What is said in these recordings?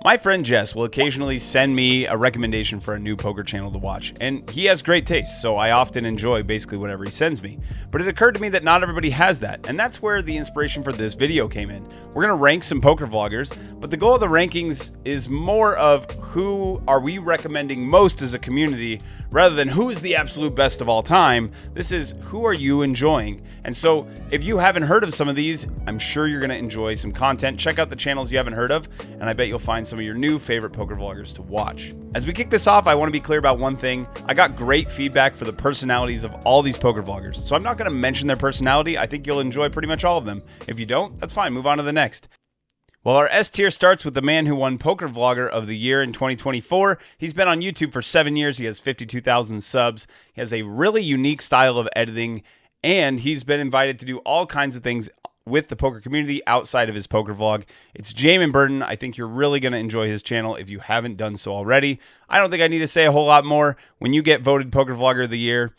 My friend Jess will occasionally send me a recommendation for a new poker channel to watch, and he has great taste, so I often enjoy basically whatever he sends me. But it occurred to me that not everybody has that, and that's where the inspiration for this video came in. We're going to rank some poker vloggers, but the goal of the rankings is more of who are we recommending most as a community, rather than who's the absolute best of all time. This is who are you enjoying. And so if you haven't heard of some of these, I'm sure you're going to enjoy some content. Check out the channels you haven't heard of, and I bet you'll find some of your new favorite poker vloggers to watch. As we kick this off, I want to be clear about one thing. I got great feedback for the personalities of all these poker vloggers, so I'm not going to mention their personality. I think you'll enjoy pretty much all of them. If you don't, that's fine. Move on to the next. Well, our S tier starts with the man who won Poker Vlogger of the Year in 2024. He's been on YouTube for 7 years. He has 52,000 subs. He has a really unique style of editing, and he's been invited to do all kinds of things with the poker community outside of his poker vlog. It's Jamin Burton. I think you're really going to enjoy his channel if you haven't done so already. I don't think I need to say a whole lot more. When you get voted Poker Vlogger of the Year,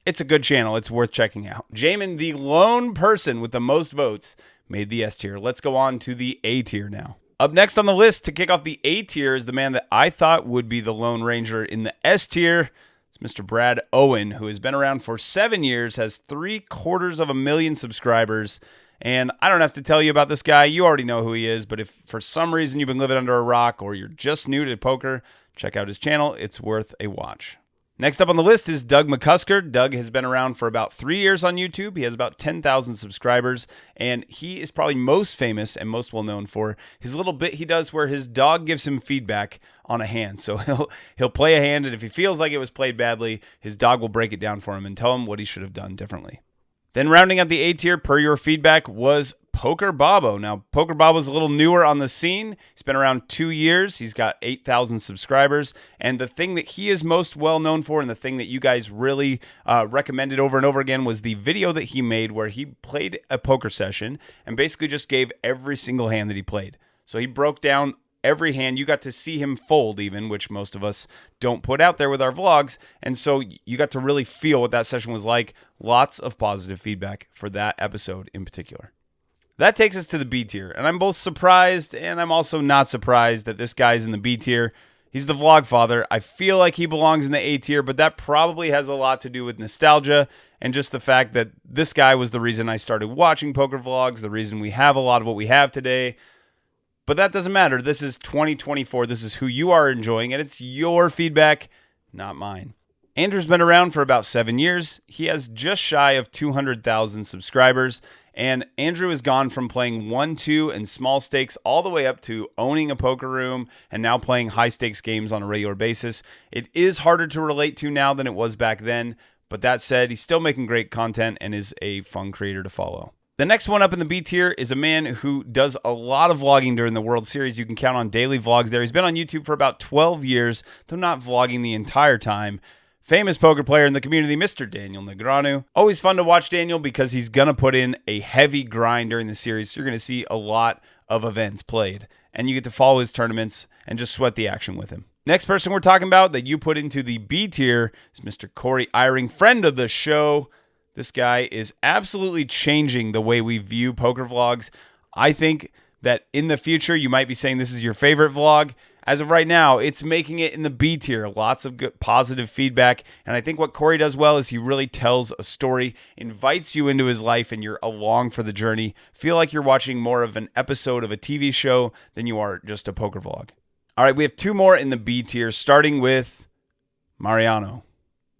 it's a good channel. It's worth checking out. Jamin, the lone person with the most votes, made the S tier. Let's go on to the A tier now. Up next on the list to kick off the A tier is the man that I thought would be the Lone Ranger in the S tier. It's Mr. Brad Owen, who has been around for 7 years, has 750,000 subscribers. And I don't have to tell you about this guy. You already know who he is. But if for some reason you've been living under a rock or you're just new to poker, check out his channel. It's worth a watch. Next up on the list is Doug McCusker. Doug has been around for about 3 years on YouTube. He has about 10,000 subscribers, and he is probably most famous and most well known for his little bit he does where his dog gives him feedback on a hand. So he'll play a hand, and if he feels like it was played badly, his dog will break it down for him and tell him what he should have done differently. Then rounding out the A tier per your feedback was Poker Babo. Now, Poker Babo's a little newer on the scene. He's been around 2 years. He's got 8,000 subscribers. And the thing that he is most well known for, and the thing that you guys really recommended over and over again, was the video that he made where he played a poker session and basically just gave every single hand that he played. So he broke down every hand. You got to see him fold even, which most of us don't put out there with our vlogs. And so you got to really feel what that session was like. Lots of positive feedback for that episode in particular. That takes us to the B tier. And I'm both surprised and I'm also not surprised that this guy's in the B tier. He's the vlog father. I feel like he belongs in the A tier, but that probably has a lot to do with nostalgia and just the fact that this guy was the reason I started watching poker vlogs, the reason we have a lot of what we have today. But that doesn't matter. This is 2024. This is who you are enjoying, and it's your feedback, not mine. Andrew's been around for about 7 years. He has just shy of 200,000 subscribers, and Andrew has gone from playing 1-2 and small stakes all the way up to owning a poker room and now playing high-stakes games on a regular basis. It is harder to relate to now than it was back then, but that said, he's still making great content and is a fun creator to follow. The next one up in the B tier is a man who does a lot of vlogging during the World Series. You can count on daily vlogs there. He's been on YouTube for about 12 years, though not vlogging the entire time. Famous poker player in the community, Mr. Daniel Negreanu. Always fun to watch Daniel because he's going to put in a heavy grind during the series. So you're going to see a lot of events played, and you get to follow his tournaments and just sweat the action with him. Next person we're talking about that you put into the B tier is Mr. Corey Eyring, friend of the show. This guy is absolutely changing the way we view poker vlogs. I think that in the future, you might be saying this is your favorite vlog. As of right now, it's making it in the B tier. Lots of good positive feedback. And I think what Corey does well is he really tells a story, invites you into his life, and you're along for the journey. Feel like you're watching more of an episode of a TV show than you are just a poker vlog. All right, we have 2 more in the B tier, starting with Mariano.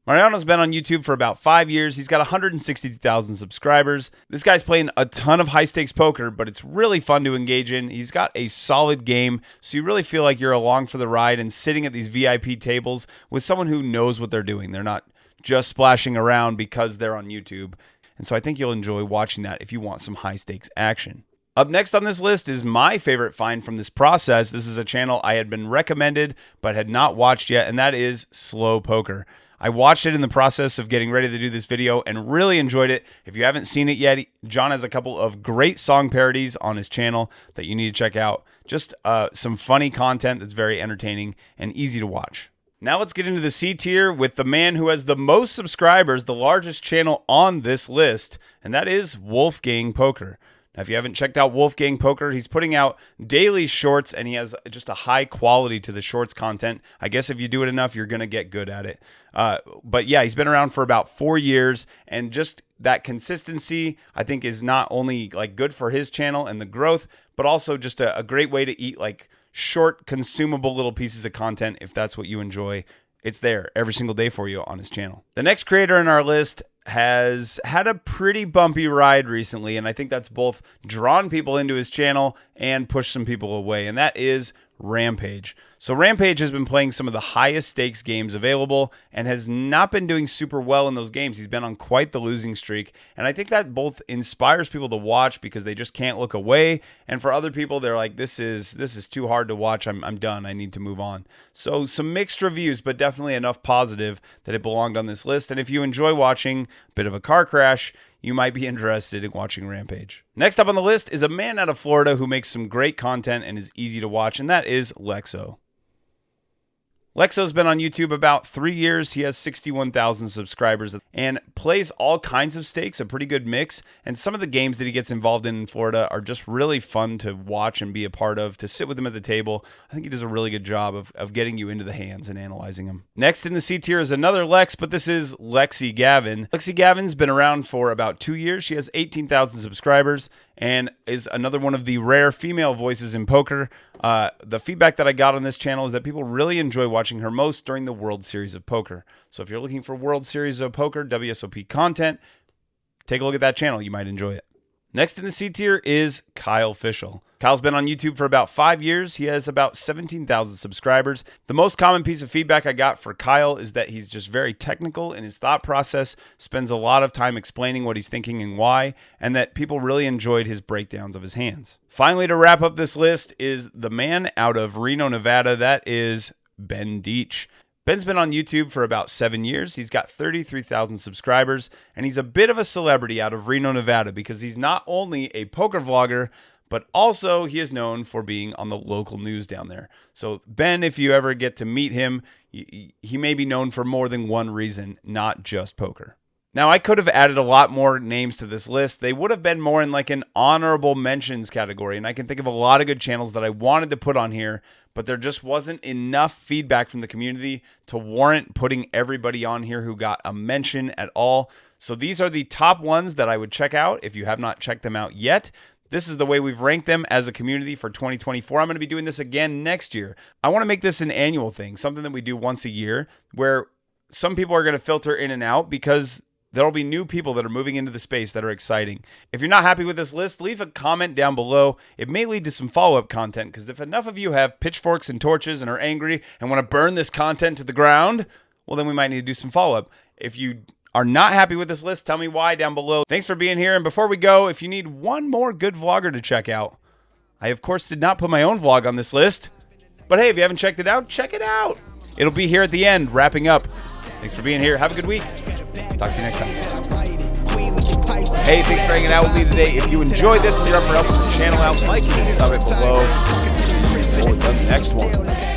Mariano's been on YouTube for about 5 years. He's got 162,000 subscribers. This guy's playing a ton of high-stakes poker, but it's really fun to engage in. He's got a solid game, so you really feel like you're along for the ride and sitting at these VIP tables with someone who knows what they're doing. They're not just splashing around because they're on YouTube. And so I think you'll enjoy watching that if you want some high-stakes action. Up next on this list is my favorite find from this process. This is a channel I had been recommended but had not watched yet, and that is Slow Poker. I watched it in the process of getting ready to do this video and really enjoyed it. If you haven't seen it yet, John has a couple of great song parodies on his channel that you need to check out. Just some funny content that's very entertaining and easy to watch. Now let's get into the C tier with the man who has the most subscribers, the largest channel on this list, and that is Wolfgang Poker. Now, if you haven't checked out Wolfgang Poker, he's putting out daily shorts, and he has just a high quality to the shorts content. I guess if you do it enough, you're going to get good at it. But yeah, he's been around for about 4 years, and just that consistency, I think, is not only like good for his channel and the growth, but also just a great way to eat like short, consumable little pieces of content if that's what you enjoy. It's there every single day for you on his channel. The next creator in our list has had a pretty bumpy ride recently, and I think that's both drawn people into his channel and pushed some people away, and that is Rampage. So Rampage has been playing some of the highest stakes games available and has not been doing super well in those games. He's been on quite the losing streak, and I think that both inspires people to watch because they just can't look away, and for other people, they're like, this is too hard to watch. I'm done. I need to move on. So some mixed reviews, but definitely enough positive that it belonged on this list. And if you enjoy watching a bit of a car crash, you might be interested in watching Rampage. Next up on the list is a man out of Florida who makes some great content and is easy to watch, and that is Lexo. Lexo's been on YouTube about 3 years. He has 61,000 subscribers and plays all kinds of stakes, a pretty good mix. And some of the games that he gets involved in Florida are just really fun to watch and be a part of, to sit with him at the table. I think he does a really good job of getting you into the hands and analyzing them. Next in the C tier is another Lex, but this is Lexi Gavin. Lexi Gavin's been around for about 2 years. She has 18,000 subscribers and is another one of the rare female voices in poker. The feedback that I got on this channel is that people really enjoy watching her most during the World Series of Poker. So if you're looking for World Series of Poker, WSOP content, take a look at that channel. You might enjoy it. Next in the C tier is Kyle Fischel. Kyle's been on YouTube for about 5 years. He has about 17,000 subscribers. The most common piece of feedback I got for Kyle is that he's just very technical in his thought process, spends a lot of time explaining what he's thinking and why, and that people really enjoyed his breakdowns of his hands. Finally, to wrap up this list is the man out of Reno, Nevada. That is Ben Deach. Ben's been on YouTube for about 7 years. He's got 33,000 subscribers, and he's a bit of a celebrity out of Reno, Nevada, because he's not only a poker vlogger, but also he is known for being on the local news down there. So Ben, if you ever get to meet him, he may be known for more than one reason, not just poker. Now, I could have added a lot more names to this list. They would have been more in like an honorable mentions category, and I can think of a lot of good channels that I wanted to put on here, but there just wasn't enough feedback from the community to warrant putting everybody on here who got a mention at all. So these are the top ones that I would check out if you have not checked them out yet. This is the way we've ranked them as a community for 2024. I'm going to be doing this again next year. I want to make this an annual thing, something that we do once a year, where some people are going to filter in and out because there'll be new people that are moving into the space that are exciting. If you're not happy with this list, leave a comment down below. It may lead to some follow-up content, because if enough of you have pitchforks and torches and are angry and want to burn this content to the ground, well, then we might need to do some follow-up. If you are not happy with this list, tell me why down below. Thanks for being here. And before we go, if you need one more good vlogger to check out, I, of course, did not put my own vlog on this list. But hey, if you haven't checked it out, check it out. It'll be here at the end, wrapping up. Thanks for being here. Have a good week. Talk to you next time. Hey, thanks for hanging out with me today. If you enjoyed this and you're up for helping the channel out, like and sub it below. See you for the next one.